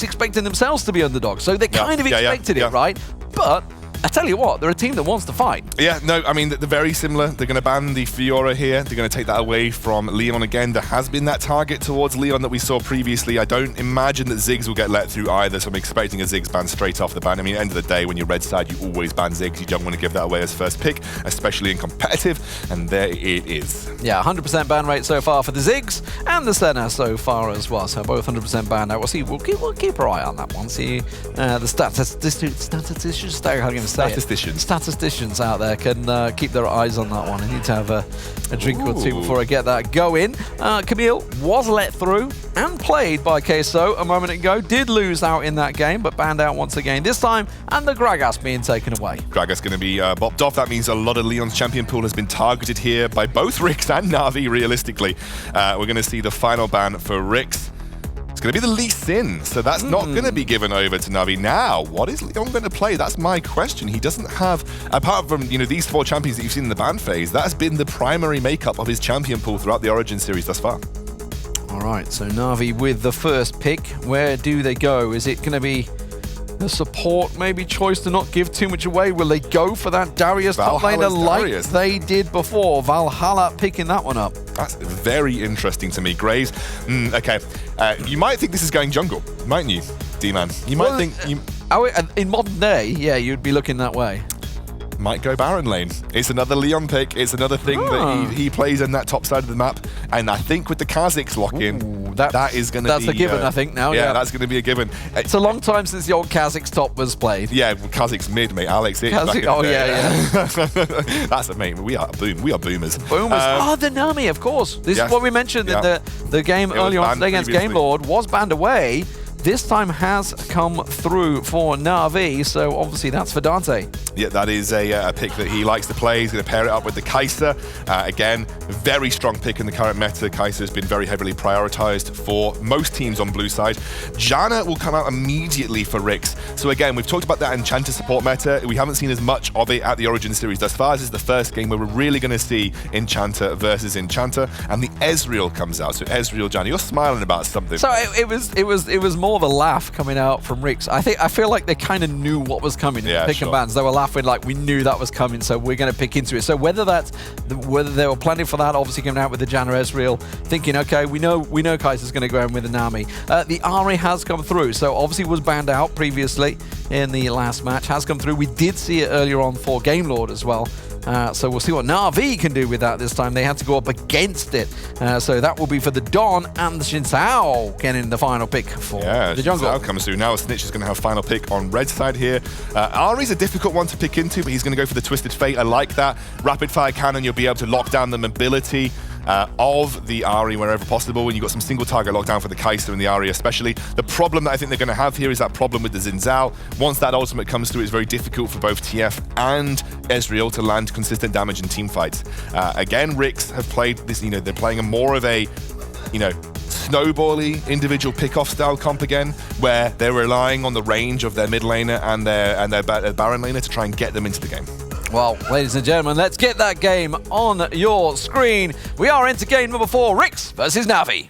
expecting themselves to be underdogs, so they kind of expected it, right? But I tell you what, they're a team that wants to fight. Yeah, no, I mean, they're very similar. They're going to ban the Fiora here. They're going to take that away from Leon again. There has been that target towards Leon that we saw previously. I don't imagine that Ziggs will get let through either, so I'm expecting a Ziggs ban straight off the ban. I mean, at the end of the day, when you're red side, you always ban Ziggs. You don't want to give that away as first pick, especially in competitive, and there it is. Yeah, 100% ban rate so far for the Ziggs and the Senna so far as well, so both 100% ban. Now, we'll see. We'll keep our eye on that one. See the statisticians out there can keep their eyes on that one. I need to have a drink or two before I get that going. Camille was let through and played by Queso a moment ago. Did lose out in that game, but banned out once again this time, and the Gragas being taken away. Gragas going to be bopped off. That means a lot of Leon's champion pool has been targeted here by both RIX and NaVi, realistically. We're going to see the final ban for RIX. It's going to be the Lee Sin, so that's not going to be given over to NaVi. Now, what is Leon going to play? That's my question. He doesn't have, apart from these 4 champions that you've seen in the ban phase, that has been the primary makeup of his champion pool throughout the Origin series thus far. All right, so NaVi with the first pick. Where do they go? Is it going to be a support maybe choice to not give too much away? Will they go for that Darius top laner like they did before? Valhalla picking that one up. That's very interesting to me. Graves, okay. You might think this is going jungle, mightn't you, D-Man? You might think... in modern day, yeah, you'd be looking that way. Might go Baron lane. It's another Leon pick. It's another thing that he plays in that top side of the map. And I think with the Kha'Zix lock-in, that is going to be... That's a given, I think, now. Yeah, that's going to be a given. It's a long time since the old Kha'Zix top was played. Yeah, well, Kha'Zix mid, mate. Alex it. Oh, yeah. That's it, mate. We are boomers. Boomers. The Nami, of course. This is what we mentioned in the game earlier on today against Game Lord. Was banned away. This time has come through for NaVi, so obviously that's for Dante. Yeah, that is a pick that he likes to play. He's going to pair it up with the Kai'Sa. Again, very strong pick in the current meta. Kai'Sa has been very heavily prioritized for most teams on blue side. Janna will come out immediately for RIX. So again, we've talked about that Enchanter support meta. We haven't seen as much of it at the Origin series thus far. This is the first game where we're really going to see Enchanter versus Enchanter, and the Ezreal comes out. So Ezreal, Janna, you're smiling about something. So it was more of a laugh coming out from RIX. I feel like they kind of knew what was coming in the pick and bans. They were laughing like, we knew that was coming, so we're going to pick into it. So whether they were planning for that, obviously coming out with the Janna Ezreal, thinking, okay, we know Kai'Sa's going to go in with the Nami. The Ahri has come through, so obviously was banned out previously in the last match, has come through. We did see it earlier on for Game Lord as well. So we'll see what NaVi can do with that this time. They had to go up against it. So that will be for the Don and the Xin Zhao getting the final pick for the jungle. Xin Zhao comes through. Now Snitch is going to have final pick on red side here. Ahri's a difficult one to pick into, but he's going to go for the Twisted Fate. I like that. Rapid Fire Cannon, you'll be able to lock down the mobility of the Ahri wherever possible when you've got some single target lockdown for the Kai'Sa and the Ahri especially. The problem that I think they're going to have here is that problem with the Xin Zhao. Once that ultimate comes through, it's very difficult for both TF and Ezreal to land consistent damage in team fights. Again, RIX have played this, they're playing a more of a, snowbally individual pick-off style comp again, where they're relying on the range of their mid laner and their Baron laner to try and get them into the game. Well, ladies and gentlemen, let's get that game on your screen. We are into game number 4, RIX versus NaVi.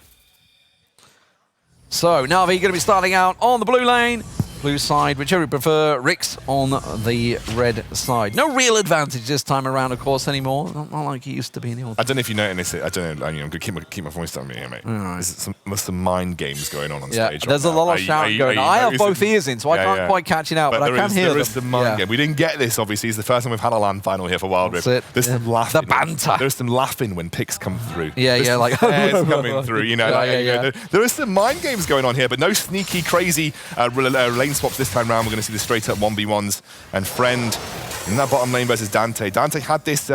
So, NaVi going to be starting out on the blue lane. Blue side, whichever you prefer. RIX on the red side. No real advantage this time around, of course, anymore. Not like it used to be in the old. I don't know if you noticed it. I don't know. I'm going to keep my voice down here, mate. Right. There's some mind games going on stage. There's a lot of shouting going on. I have both ears in, so I can't quite catch it out, but I can hear them. There is some mind game. We didn't get this, obviously. It's the first time we've had a LAN final here for Wild Rift. There's some laughing. The banter. There's some laughing when picks come through. Like hairs coming through. There is some mind games going on here, but no sneaky, crazy lane swaps this time round. We're going to see the straight up 1v1s and Friend in that bottom lane versus Dante. Dante had this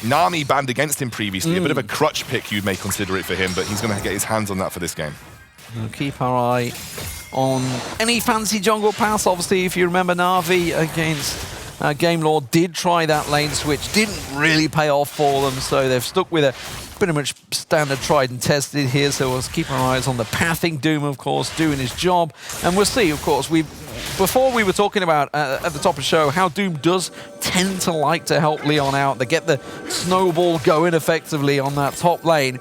Nami banned against him previously. A bit of a crutch pick, you may consider it for him, but he's going to get his hands on that for this game. We'll keep our eye on any fancy jungle pass. Obviously, if you remember, NaVi against Game Lord did try that lane switch. Didn't really pay off for them, so they've stuck with a pretty much standard tried and tested here, so we'll keep our eyes on the pathing. Doom, of course, doing his job. And we'll see, of course, before we were talking about at the top of the show how Doom does tend to like to help Leon out. They get the snowball going effectively on that top lane.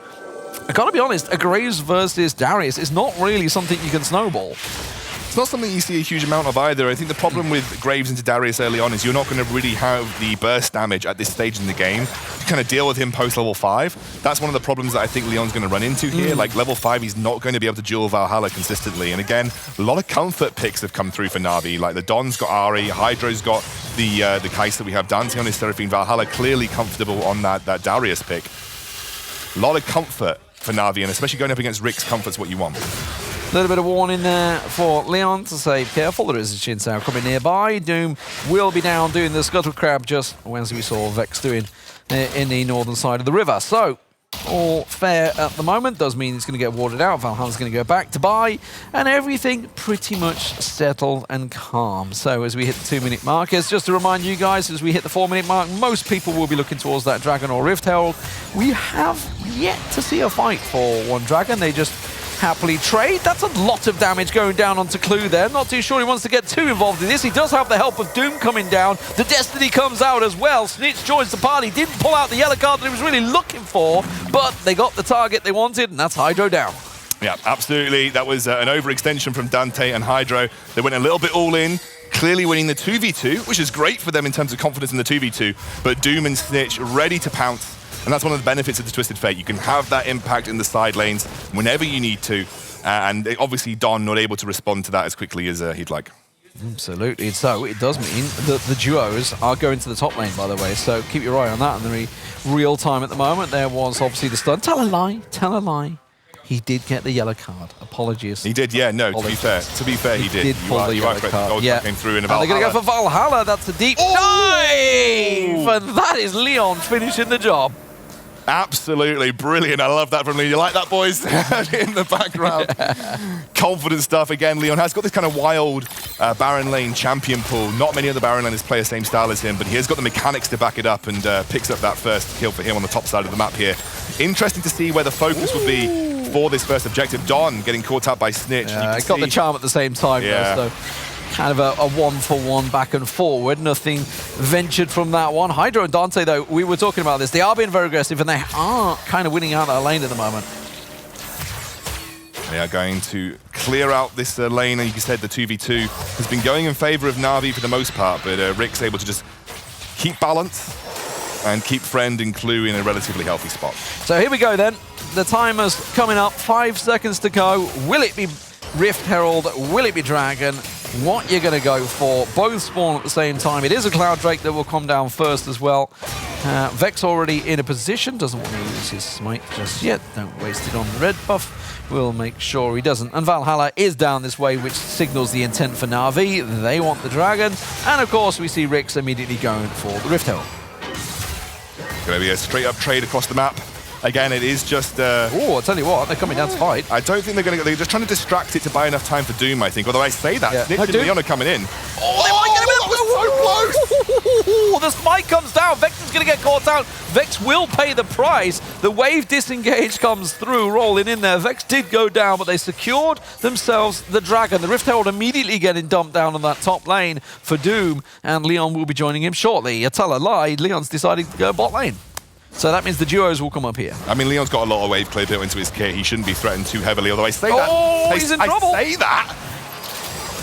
I gotta be honest, a Graves versus Darius is not really something you can snowball. It's not something you see a huge amount of either. I think the problem with Graves into Darius early on is you're not going to really have the burst damage at this stage in the game to kind of deal with him post level 5. That's one of the problems that I think Leon's going to run into here. Like level 5, he's not going to be able to duel Valhalla consistently. And again, a lot of comfort picks have come through for Na'Vi. Like the Don's got Ari, Hydro's got the Kai'Sa we have, Dante on his Seraphine, Valhalla clearly comfortable on that Darius pick. A lot of comfort for Na'Vi, and especially going up against RIX, comfort's what you want. A little bit of warning there for Leon to say careful. There is a Shin Sao coming nearby. Doom will be down doing the Scuttle Crab just as we saw Vex doing in the northern side of the river. So all fair at the moment. Does mean it's going to get warded out. Valhalla's going to go back to buy, and everything pretty much settled and calm. So as we hit the 2-minute markers, just to remind you guys, as we hit the 4-minute mark, most people will be looking towards that Dragon or Rift Herald. We have yet to see a fight for one Dragon. They just happily trade. That's a lot of damage going down onto Clue there. Not too sure he wants to get too involved in this. He does have the help of Doom coming down. The Destiny comes out as well. Snitch joins the party. Didn't pull out the yellow card that he was really looking for, but they got the target they wanted, and that's Hydro down. Yeah, absolutely. That was an overextension from Dante and Hydro. They went a little bit all in, clearly winning the 2v2, which is great for them in terms of confidence in the 2v2, but Doom and Snitch ready to pounce. And that's one of the benefits of the Twisted Fate. You can have that impact in the side lanes whenever you need to. And obviously Don not able to respond to that as quickly as he'd like. Absolutely. So it does mean that the duos are going to the top lane, by the way. So keep your eye on that in the real time at the moment. There was obviously the stun. Tell a lie. Tell a lie. He did get the yellow card. Apologies. He did, yeah. No, to be fair, he did. Pull the yellow card. Gold yeah. Came through in Valhalla. They're going to go for Valhalla. That's a deep dive. And that is Leon finishing the job. Absolutely brilliant. I love that from Leon. You like that, boys? In the background. Confident stuff. Again, Leon has got this kind of wild Baron lane champion pool. Not many other Baron laners play the same style as him, but he has got the mechanics to back it up and picks up that first kill for him on the top side of the map here. Interesting to see where the focus would be for this first objective. Don getting caught out by Snitch. Yeah, got the charm at the same time, though, so kind of a one-for-one back and forward. Nothing ventured from that one. Hydro and Dante, though, we were talking about this. They are being very aggressive, and they are kind of winning out that lane at the moment. They are going to clear out this lane, and you said the 2v2 has been going in favor of Na'Vi for the most part, but Rick's able to just keep balance and keep Friend and Clue in a relatively healthy spot. So here we go then. The timer's coming up. 5 seconds to go. Will it be Rift Herald? Will it be Dragon? What you're going to go for? Both spawn at the same time. It is a Cloud Drake that will come down first as well. Vex already in a position. Doesn't want to use his smite just yet. Don't waste it on the red buff. We'll make sure he doesn't. And Valhalla is down this way, which signals the intent for Na'Vi. They want the Dragon. And of course, we see RIX immediately going for the Rift Herald. Going to be a straight-up trade across the map. Again, it is just... Oh, I'll tell you what, they're coming down to fight. I don't think they're going to... They're just trying to distract it to buy enough time for Doom, I think. Although I say that, Snitch and Leon are coming in. Oh, they might get him in. Oh, the smite comes down. Vex is going to get caught out. Vex will pay the price. The wave disengage comes through, rolling in there. Vex did go down, but they secured themselves the Dragon. The Rift Herald immediately getting dumped down on that top lane for Doom, and Leon will be joining him shortly. I tell a lie, Leon's decided to go bot lane. So that means the duos will come up here. I mean, Leon's got a lot of wave clear built into his kit. He shouldn't be threatened too heavily, although I say that. He's in trouble. I say that.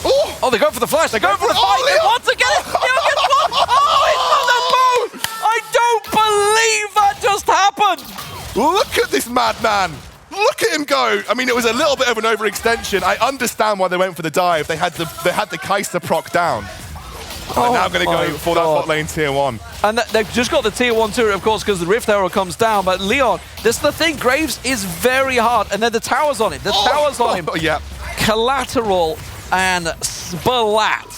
Oh, they're going for the flash. They're going for the fight. They want to get it. Leon gets one. Oh, it's on the boat. I don't believe that just happened. Look at this madman. Look at him go. I mean, it was a little bit of an overextension. I understand why they went for the dive. They had the Kai'Sa proc down. And now going to go for that bot lane tier 1. And they've just got the tier 1 turret, of course, because the Rift Herald comes down. But Leon, this is the thing. Graves is very hard. And then the tower's on it. The tower's on him. Yeah. Collateral and splat.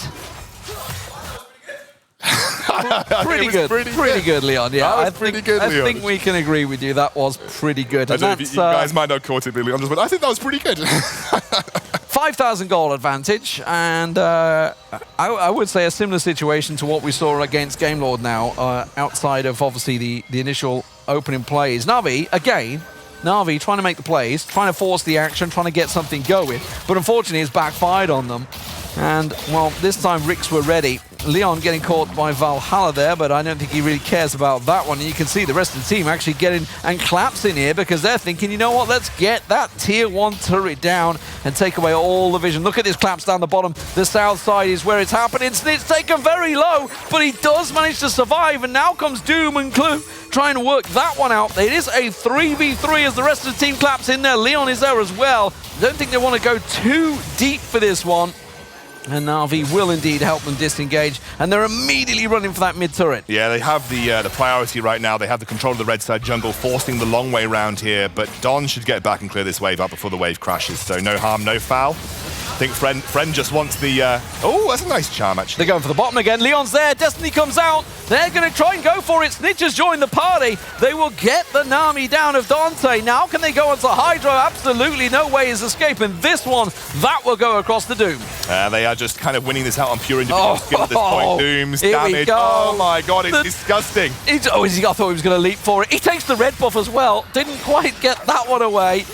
Pretty good. Pretty good, Leon. Yeah, I think we can agree with you. That was pretty good. And you guys might not have caught it, Leon, but I think that was pretty good. 5,000 goal advantage, and I would say a similar situation to what we saw against Game Lord now, outside of obviously the initial opening plays. Na'Vi, again, trying to make the plays, trying to force the action, trying to get something going, but unfortunately it's backfired on them. And, well, this time RIX were ready. Leon getting caught by Valhalla there, but I don't think he really cares about that one. And you can see the rest of the team actually getting and collapsing here because they're thinking, you know what, let's get that tier 1 turret down and take away all the vision. Look at this collapse down the bottom. The south side is where it's happening. Snitch taken very low, but he does manage to survive, and now comes Doom and Clue trying to work that one out. It is a 3v3 as the rest of the team claps in there. Leon is there as well. I don't think they want to go too deep for this one. And NaVi will indeed help them disengage, and they're immediately running for that mid turret. Yeah, they have the priority right now. They have the control of the red side jungle, forcing the long way round here, but Don should get back and clear this wave up before the wave crashes. So no harm, no foul. I think Friend just wants the... Oh, that's a nice charm, actually. They're going for the bottom again. Leon's there. Destiny comes out. They're going to try and go for it. Snitch has joined the party. They will get the Nami down of Dante. Now can they go onto Hydro? Absolutely no way is escaping this one. That will go across the Doom. They are just kind of winning this out on pure individual skill at this point. Doom's damage. Oh my god, it's disgusting. I thought he was going to leap for it. He takes the red buff as well. Didn't quite get that one away.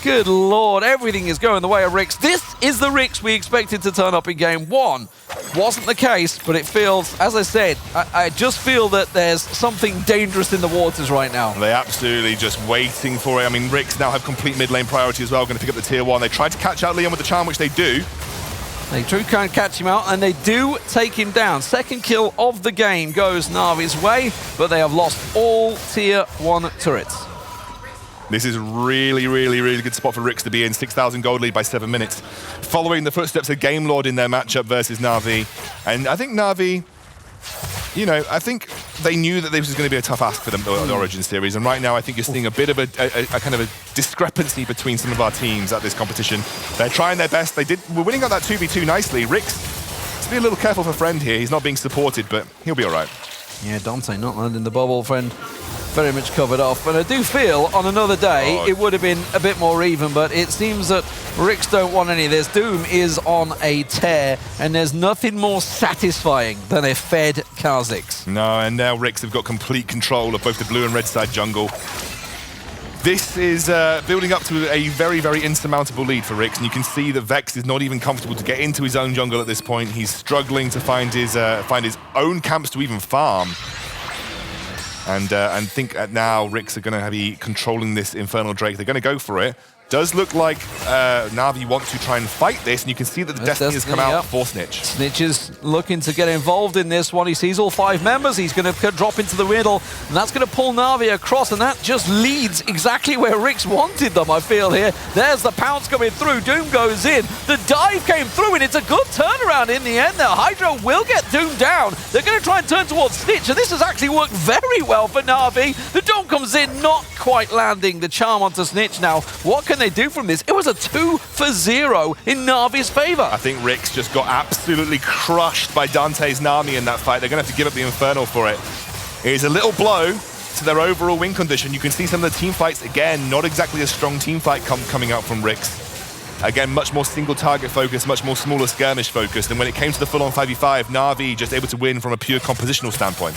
Good lord, everything is going the way of RIX. This is the RIX we expected to turn up in game 1. Wasn't the case, but it feels, as I said, I just feel that there's something dangerous in the waters right now. They're absolutely just waiting for it. I mean, RIX now have complete mid lane priority as well, going to pick up the tier 1. They tried to catch out Leon with the charm, which they do. They do kind of catch him out, and they do take him down. Second kill of the game goes NaVi's way, but they have lost all tier 1 turrets. This is really, really, really good spot for RIX to be in. 6,000 gold lead by 7 minutes. Following the footsteps of Game Lord in their matchup versus NaVi. And I think NaVi, you know, I think they knew that this was going to be a tough ask for them, the Origin Series. And right now, I think you're seeing a bit of a kind of a discrepancy between some of our teams at this competition. They're trying their best. We're winning out that 2v2 nicely. RIX, let's be a little careful for Friend here. He's not being supported, but he'll be all right. Yeah, Dante not landing the bubble. Friend very much covered off. But I do feel on another day it would have been a bit more even, but it seems that RIX don't want any of this. Doom is on a tear, and there's nothing more satisfying than a fed Kha'Zix. No, and now RIX have got complete control of both the blue and red side jungle. This is building up to a very, very insurmountable lead for RIX, and you can see that Vex is not even comfortable to get into his own jungle at this point. He's struggling to find his own camps to even farm. And think now RIX are going to be controlling this Infernal Drake. They're going to go for it. Does look like NaVi want to try and fight this, and you can see that the Destiny has come out for Snitch. Snitch is looking to get involved in this one. He sees all 5 members. He's going to drop into the middle, and that's going to pull NaVi across, and that just leads exactly where RIX wanted them, I feel here. There's the pounce coming through. Doom goes in. The dive came through, and it's a good turnaround in the end there. Hydro will get Doom down. They're going to try and turn towards Snitch, and this has actually worked very well for NaVi. The Doom comes in, not quite landing the charm onto Snitch now. What can they do from this? It was a 2-for-0 in NaVi's favor. I think RIX just got absolutely crushed by Dante's Nami in that fight. They're going to have to give up the Infernal for it. It is a little blow to their overall win condition. You can see some of the team fights, again, not exactly a strong team fight coming out from RIX. Again, much more single target focus, much more smaller skirmish focused. And when it came to the full-on 5v5, NaVi just able to win from a pure compositional standpoint.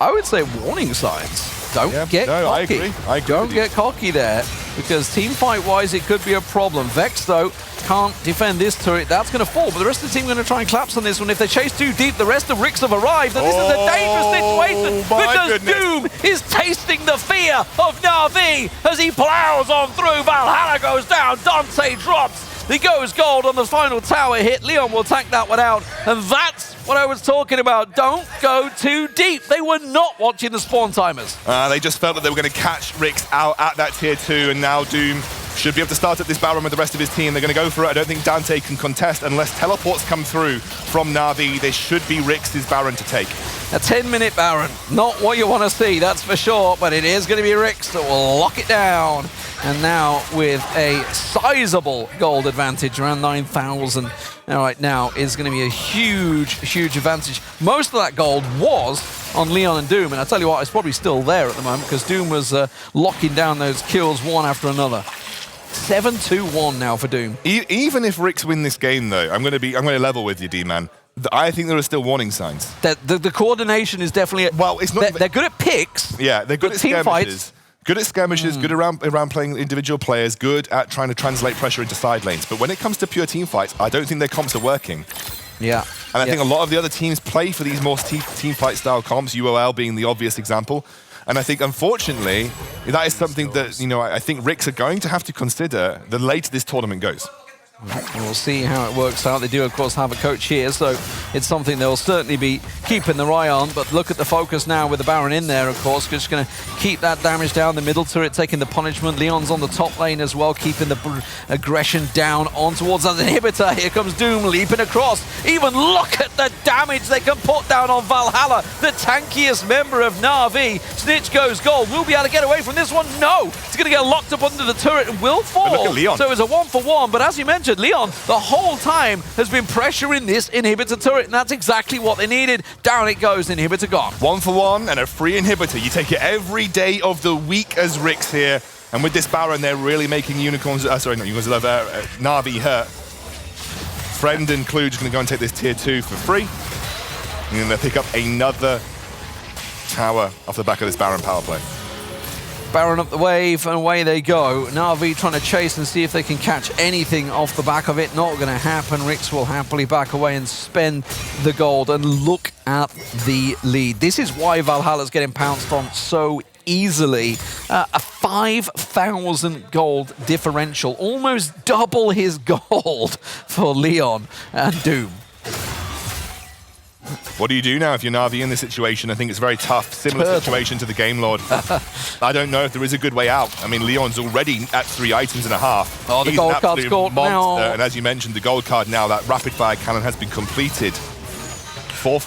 I would say warning signs. Don't get cocky. I agree. Don't get cocky there, because team fight-wise, it could be a problem. Vex, though, can't defend this turret. That's going to fall, but the rest of the team are going to try and collapse on this one. If they chase too deep, the rest of RIX have arrived, and this is a dangerous situation because Doom is tasting the fear of NaVi as he plows on through. Valhalla goes down. Dante drops. He goes gold on the final tower hit. Leon will tank that one out, and that's what I was talking about. Don't go too deep. They were not watching the spawn timers. They just felt that they were going to catch RIX out at that tier 2, and now Doom should be able to start at this Baron with the rest of his team. They're going to go for it. I don't think Dante can contest unless teleports come through from NaVi. This should be RIX's Baron to take. A 10-minute Baron. Not what you want to see, that's for sure, but it is going to be RIX that will lock it down. And now with a sizable gold advantage, around 9,000. Right now is going to be a huge, huge advantage. Most of that gold was on Leon and Doom, and I tell you what, it's probably still there at the moment because Doom was locking down those kills one after another. 7-2-1 now for Doom. Even if RIX win this game, though, I'm going to level with you, D-Man. I think there are still warning signs. The coordination is definitely... Well, it's not... They're good at picks. Yeah, they're good at team skirmishes. Fights. Good at skirmishes, good around playing individual players, good at trying to translate pressure into side lanes. But when it comes to pure team fights, I don't think their comps are working. Yeah. And I think a lot of the other teams play for these more team fight style comps, UOL being the obvious example. And I think, unfortunately, that is something that, I think RIX are going to have to consider the later this tournament goes. We'll see how it works out. They do, of course, have a coach here, so it's something they'll certainly be keeping their eye on. But look at the focus now with the Baron in there, of course. Just going to keep that damage down the middle turret, taking the punishment. Leon's on the top lane as well, keeping the aggression down on towards that inhibitor. Here comes Doom leaping across. Even look at the damage they can put down on Valhalla, the tankiest member of NaVi. Snitch goes gold. Will be able to get away from this one? No! He's going to get locked up under the turret and will fall. But look at Leon. So it's a 1-for-1, but as you mentioned, Leon, the whole time, has been pressuring this inhibitor turret, and that's exactly what they needed. Down it goes, inhibitor gone. 1-for-1 and a free inhibitor. You take it every day of the week as RIX here. And with this Baron, they're really making Unicorns, NaVi hurt. Friend and Clue just going to go and take this tier 2 for free. And then they'll pick up another tower off the back of this Baron power play. Baron up the wave, and away they go. NaVi trying to chase and see if they can catch anything off the back of it. Not going to happen. RIX will happily back away and spend the gold. And look at the lead. This is why Valhalla's getting pounced on so easily. A 5,000 gold differential. Almost double his gold for Leon and Doom. What do you do now if you're NaVi in this situation? I think it's very tough. Similar situation to the Game Lord. I don't know if there is a good way out. I mean, Leon's already at 3 items and a half. Oh, the gold card's scored now. And as you mentioned, the gold card now, that rapid fire cannon has been completed for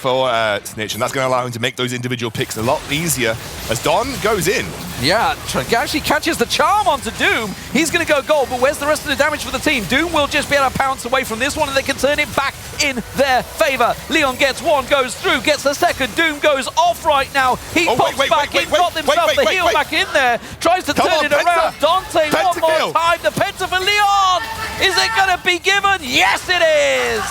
Snitch, and that's going to allow him to make those individual picks a lot easier as Don goes in. Yeah, actually catches the charm onto Doom. He's going to go gold, but where's the rest of the damage for the team? Doom will just be able to pounce away from this one, and they can turn it back in their favor. Leon gets one, goes through, gets the second. Doom goes off right now. He pops back in, got himself the heal back in there, tries to turn it around. Dante one more time. The penta for Leon. Is it going to be given? Yes, it is.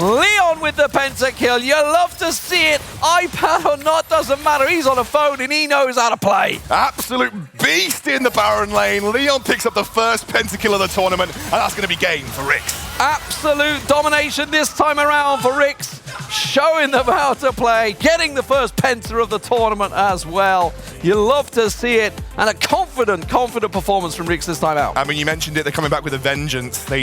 Leon with the pentakill. You love to see it. iPad or not, doesn't matter. He's on a phone and he knows how to play. Absolute beast in the Baron lane. Leon picks up the first pentakill of the tournament, and that's going to be game for RIX. Absolute domination this time around for RIX. Showing them how to play. Getting the first penta of the tournament as well. You love to see it. And a confident performance from RIX this time out. I mean, you mentioned it. They're coming back with a vengeance. They